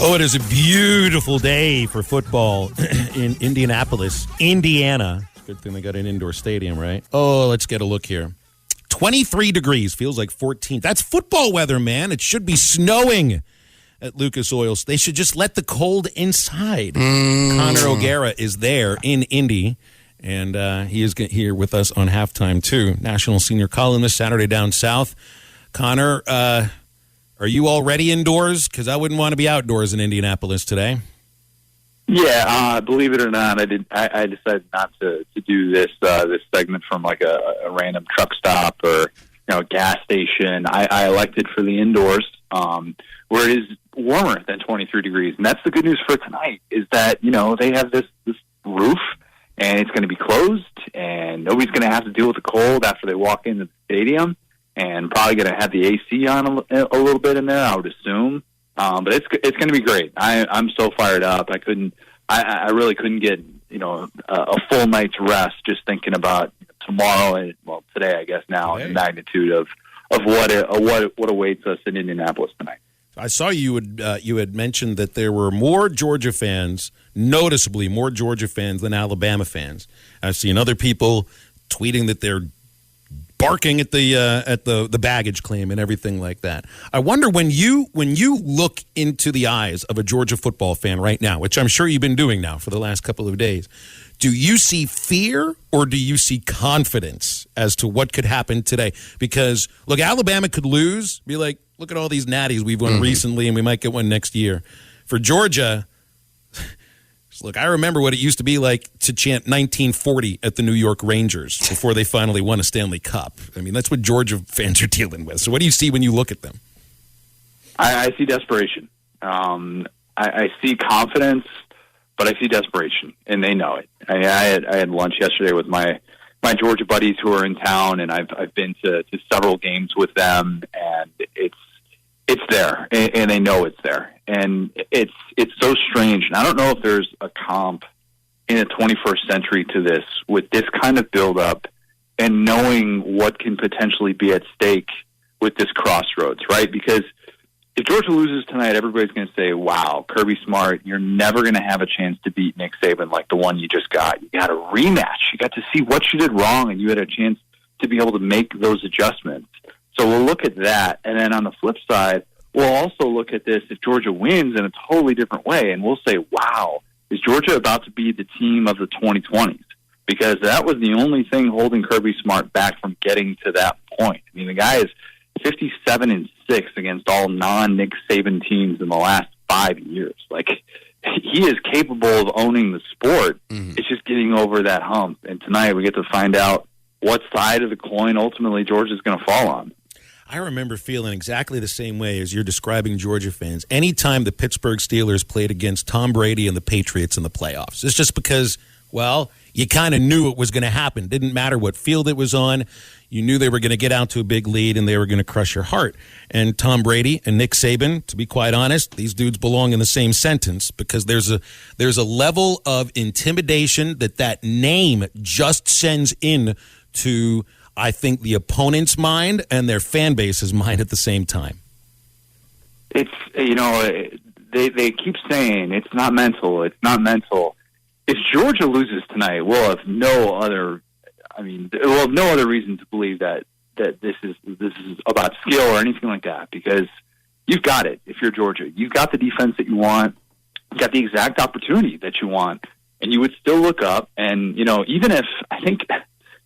Oh, it is a beautiful day for football in Indianapolis, Indiana. Good thing they got an indoor stadium, right? Oh, let's get a look here. 23 degrees, feels like 14. That's football weather, man. It should be snowing at Lucas Oil. They should just let the cold inside. Connor O'Gara is there in Indy, and he is here with us on halftime, too. National senior columnist, Saturday Down South. Connor, are you already indoors? Because I wouldn't want to be outdoors in Indianapolis today. Yeah, believe it or not, I decided not to do this segment from like a random truck stop or gas station. I elected for the indoors, where it is warmer than 23 degrees, and that's the good news for tonight. Is that they have this roof, and it's going to be closed, and nobody's going to have to deal with the cold after they walk into the stadium. And probably going to have the AC on a little bit in there, I would assume. But it's going to be great. I'm so fired up. I really couldn't get a full night's rest just thinking about tomorrow and today, I guess now, the magnitude of what awaits us in Indianapolis tonight. I saw you had mentioned that there were more Georgia fans, noticeably more Georgia fans than Alabama fans. I've seen other people tweeting that they're barking at the baggage claim and everything like that. I wonder when you look into the eyes of a Georgia football fan right now, which I'm sure you've been doing now for the last couple of days, do you see fear or do you see confidence as to what could happen today? Because look, Alabama could lose, be like, look at all these natties we've won recently, and we might get one next year. For Georgia, look, I remember what it used to be like to chant 1940 at the New York Rangers before they finally won a Stanley Cup. I mean, that's what Georgia fans are dealing with. So what do you see when you look at them? I see desperation. I see confidence, but I see desperation, and they know it. I had lunch yesterday with my Georgia buddies who are in town, and I've been to several games with them, and it's there, and they know it's there. And it's so strange. And I don't know if there's a comp in the 21st century to this, with this kind of buildup and knowing what can potentially be at stake with this crossroads, right? Because if Georgia loses tonight, everybody's going to say, wow, Kirby Smart, you're never going to have a chance to beat Nick Saban like the one you just got. You got a rematch. You got to see what you did wrong, and you had a chance to be able to make those adjustments. So we'll look at that. And then on the flip side, we'll also look at this if Georgia wins in a totally different way, and we'll say, wow, is Georgia about to be the team of the 2020s? Because that was the only thing holding Kirby Smart back from getting to that point. I mean, the guy is 57-6 against all non-Nick Saban teams in the last 5 years. Like, he is capable of owning the sport. It's just getting over that hump. And tonight we get to find out what side of the coin ultimately Georgia's going to fall on. I remember feeling exactly the same way as you're describing Georgia fans. Anytime the Pittsburgh Steelers played against Tom Brady and the Patriots in the playoffs, it's just because, well, you kind of knew it was going to happen. Didn't matter what field it was on. You knew they were going to get out to a big lead and they were going to crush your heart. And Tom Brady and Nick Saban, to be quite honest, these dudes belong in the same sentence because there's a level of intimidation that name just sends in to, I think, the opponent's mind and their fan base's mind at the same time. It's, they keep saying it's not mental. It's not mental. If Georgia loses tonight, we'll have no other reason to believe that this is about skill or anything like that, because you've got it. If you're Georgia, you've got the defense that you want. You've got the exact opportunity that you want, and you would still look up. And even if I think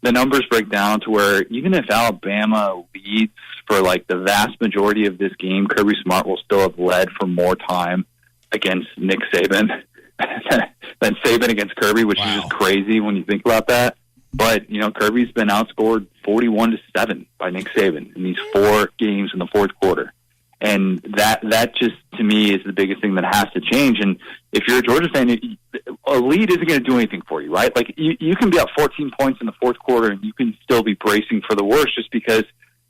the numbers break down to where even if Alabama leads for like the vast majority of this game, Kirby Smart will still have led for more time against Nick Saban than Saban against Kirby, which is just crazy when you think about that. But, Kirby's been outscored 41-7 by Nick Saban in these 4 games in the fourth quarter. And that just, to me, is the biggest thing that has to change. And if you're a Georgia fan, a lead isn't going to do anything for you, right? Like, you can be up 14 points in the fourth quarter and you can still be bracing for the worst just because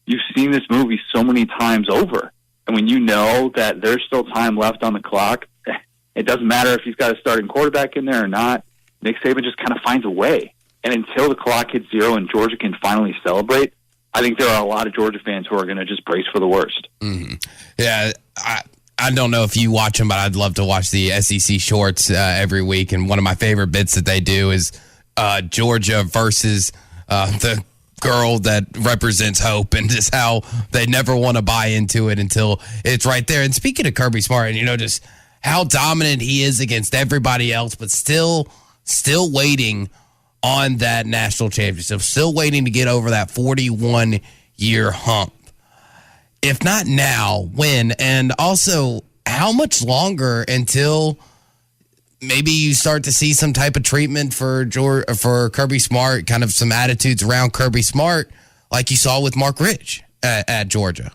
you've seen this movie so many times over. And when you know that there's still time left on the clock, it doesn't matter if he's got a starting quarterback in there or not. Nick Saban just kind of finds a way. And until the clock hits 0 and Georgia can finally celebrate, I think there are a lot of Georgia fans who are going to just brace for the worst. Yeah, I don't know if you watch them, but I'd love to watch the SEC shorts every week. And one of my favorite bits that they do is Georgia versus the girl that represents hope, and just how they never want to buy into it until it's right there. And speaking of Kirby Smart, and just how dominant he is against everybody else, but still waiting on that national championship, still waiting to get over that 41-year hump. If not now, when? And also, how much longer until maybe you start to see some type of treatment for Kirby Smart, kind of some attitudes around Kirby Smart, like you saw with Mark Rich at Georgia?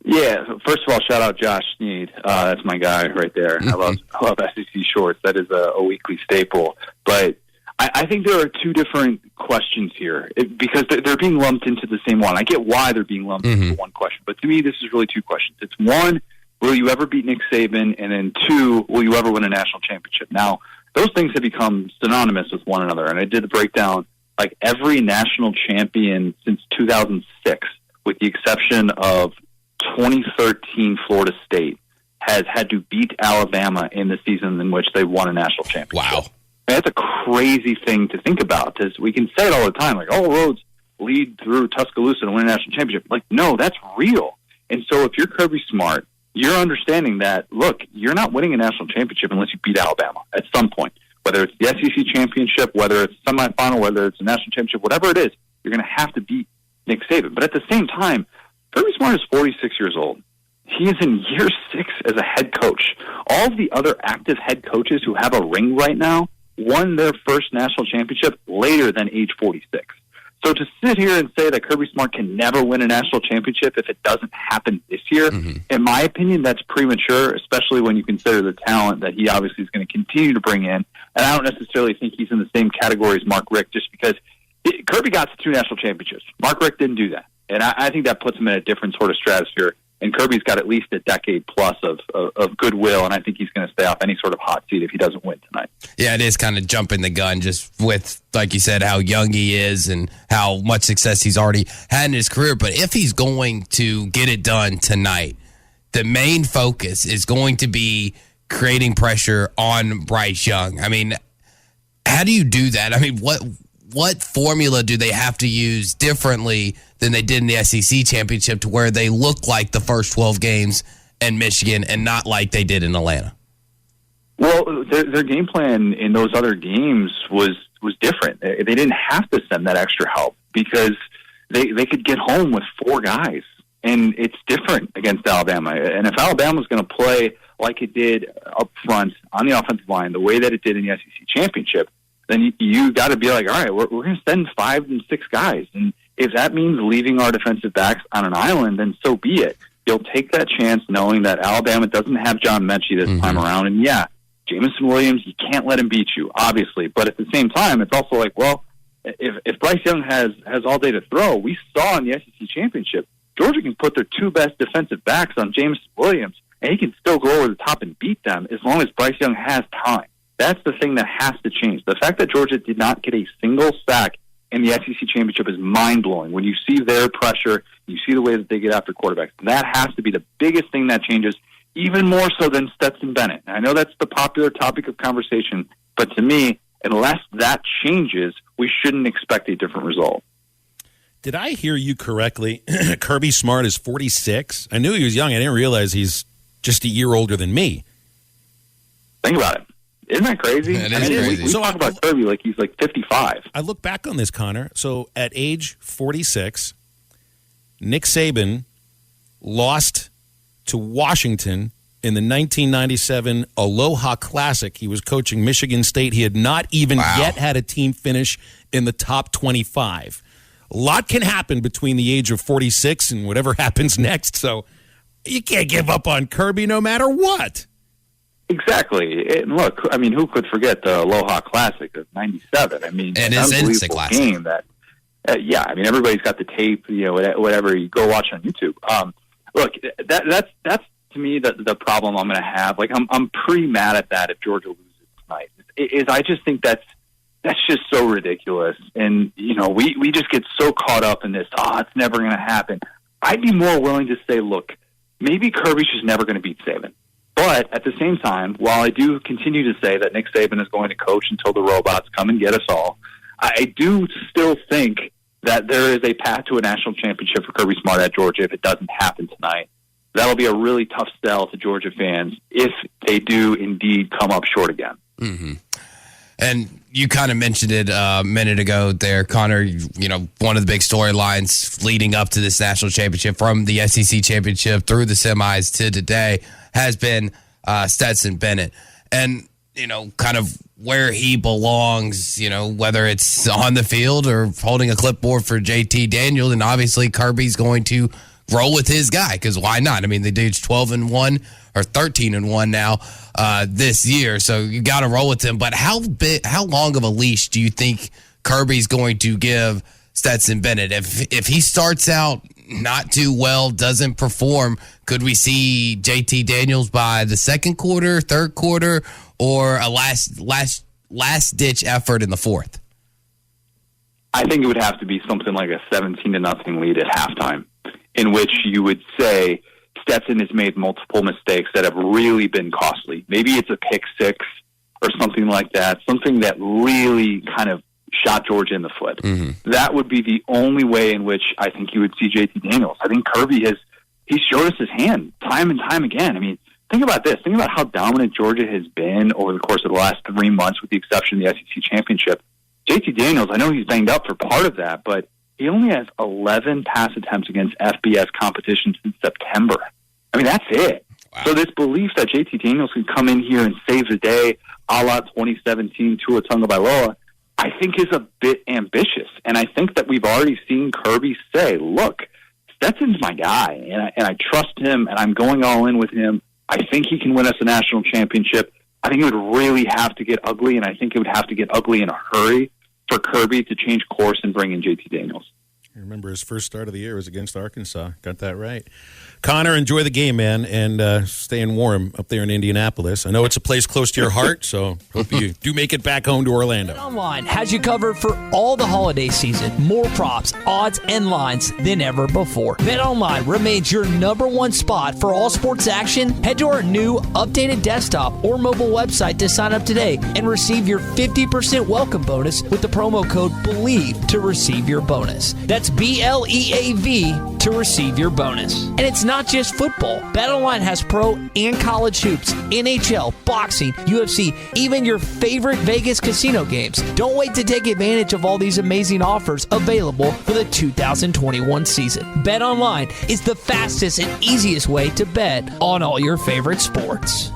Yeah, first of all, shout out Josh Sneed. That's my guy right there. I love SEC shorts. That is a weekly staple. But I think there are two different questions here because they're being lumped into the same one. I get why they're being lumped into one question, but to me, this is really two questions. It's one, will you ever beat Nick Saban? And then two, will you ever win a national championship? Now, those things have become synonymous with one another, and I did the breakdown. Like every national champion since 2006, with the exception of 2013 Florida State, has had to beat Alabama in the season in which they won a national championship. Wow. That's a crazy thing to think about, because we can say it all the time, like, all roads lead through Tuscaloosa to win a national championship. Like, no, that's real. And so if you're Kirby Smart, you're understanding that, look, you're not winning a national championship unless you beat Alabama at some point. Whether it's the SEC championship, whether it's semifinal, whether it's a national championship, whatever it is, you're going to have to beat Nick Saban. But at the same time, Kirby Smart is 46 years old. He is in year 6 as a head coach. All of the other active head coaches who have a ring right now won their first national championship later than age 46. So to sit here and say that Kirby Smart can never win a national championship if it doesn't happen this year, in my opinion, that's premature, especially when you consider the talent that he obviously is going to continue to bring in. And I don't necessarily think he's in the same category as Mark Richt, just because Kirby got to 2 national championships. Mark Richt didn't do that. And I think that puts him in a different sort of stratosphere. And Kirby's got at least a decade plus of goodwill, and I think he's going to stay off any sort of hot seat if he doesn't win tonight. Yeah, it is kind of jumping the gun just with, like you said, how young he is and how much success he's already had in his career. But if he's going to get it done tonight, the main focus is going to be creating pressure on Bryce Young. I mean, how do you do that? I mean, what formula do they have to use differently than they did in the SEC championship to where they look like the first 12 games in Michigan and not like they did in Atlanta? Well, their game plan in those other games was different. They didn't have to send that extra help because they could get home with 4 guys, and it's different against Alabama. And if Alabama's going to play like it did up front on the offensive line, the way that it did in the SEC championship, then you got to be like, all right, we're going to send 5 and 6 guys. And if that means leaving our defensive backs on an island, then so be it. You'll take that chance knowing that Alabama doesn't have John Mechie this time around. And yeah, Jameson Williams, you can't let him beat you, obviously. But at the same time, it's also like, well, if Bryce Young has all day to throw, we saw in the SEC championship, Georgia can put their 2 best defensive backs on Jameson Williams, and he can still go over the top and beat them as long as Bryce Young has time. That's the thing that has to change. The fact that Georgia did not get a single sack in the SEC championship is mind-blowing. When you see their pressure, you see the way that they get after quarterbacks. That has to be the biggest thing that changes, even more so than Stetson Bennett. I know that's the popular topic of conversation, but to me, unless that changes, we shouldn't expect a different result. Did I hear you correctly? Kirby Smart is 46? I knew he was young. I didn't realize he's just a year older than me. Think about it. Isn't that crazy? It is crazy. We talk about Kirby like he's like 55. I look back on this, Connor. So at age 46, Nick Saban lost to Washington in the 1997 Aloha Classic. He was coaching Michigan State. He had not even yet had a team finish in the top 25. A lot can happen between the age of 46 and whatever happens next. So you can't give up on Kirby no matter what. Exactly. And look, I mean, who could forget the Aloha Classic of '97? I mean, it is an unbelievable game that, I mean, everybody's got the tape, whatever you go watch on YouTube. Look, that's to me the problem I'm going to have. Like, I'm pretty mad at that if Georgia loses tonight. I just think that's just so ridiculous. And, we just get so caught up in this, it's never going to happen. I'd be more willing to say, look, maybe Kirby's just never going to beat Saban. But at the same time, while I do continue to say that Nick Saban is going to coach until the robots come and get us all, I do still think that there is a path to a national championship for Kirby Smart at Georgia if it doesn't happen tonight. That'll be a really tough sell to Georgia fans if they do indeed come up short again. Mm-hmm. And you kind of mentioned it a minute ago there, Connor. One of the big storylines leading up to this national championship, from the SEC championship through the semis to today, has been Stetson Bennett. And, kind of where he belongs, whether it's on the field or holding a clipboard for JT Daniels. And obviously Kirby's going to roll with his guy, because why not? I mean, the dude's 12-1 or 13-1 now this year, so you got to roll with him. But how long of a leash do you think Kirby's going to give Stetson Bennett? If he starts out not too well, doesn't perform, could we see JT Daniels by the second quarter, third quarter, or a last ditch effort in the fourth? I think it would have to be something like a 17-0 lead at halftime, in which you would say Stetson has made multiple mistakes that have really been costly. Maybe it's a pick six or something like that, something that really kind of shot Georgia in the foot. Mm-hmm. That would be the only way in which I think you would see JT Daniels. I think Kirby he's showed us his hand time and time again. I mean, think about this. Think about how dominant Georgia has been over the course of the last 3 months, with the exception of the SEC championship. JT Daniels, I know he's banged up for part of that, but he only has 11 pass attempts against FBS competition since September. I mean, that's it. Wow. So this belief that JT Daniels can come in here and save the day, a la 2017 Tua Tagovailoa, I think is a bit ambitious. And I think that we've already seen Kirby say, look, Stetson's my guy, and I trust him, and I'm going all in with him. I think he can win us a national championship. I think it would really have to get ugly, and I think it would have to get ugly in a hurry for Kirby to change course and bring in JT Daniels. I remember his first start of the year was against Arkansas. Got that right. Connor, enjoy the game, man, and staying warm up there in Indianapolis. I know it's a place close to your heart, so hope you do make it back home to Orlando. BetOnline has you covered for all the holiday season. More props, odds, and lines than ever before. BetOnline remains your #1 spot for all sports action. Head to our new updated desktop or mobile website to sign up today and receive your 50% welcome bonus with the promo code BELIEVE to receive your bonus. That's BLEAV to receive your bonus. And it's not just football. BetOnline has pro and college hoops, NHL, boxing, UFC, even your favorite Vegas casino games. Don't wait to take advantage of all these amazing offers available for the 2021 season. BetOnline is the fastest and easiest way to bet on all your favorite sports.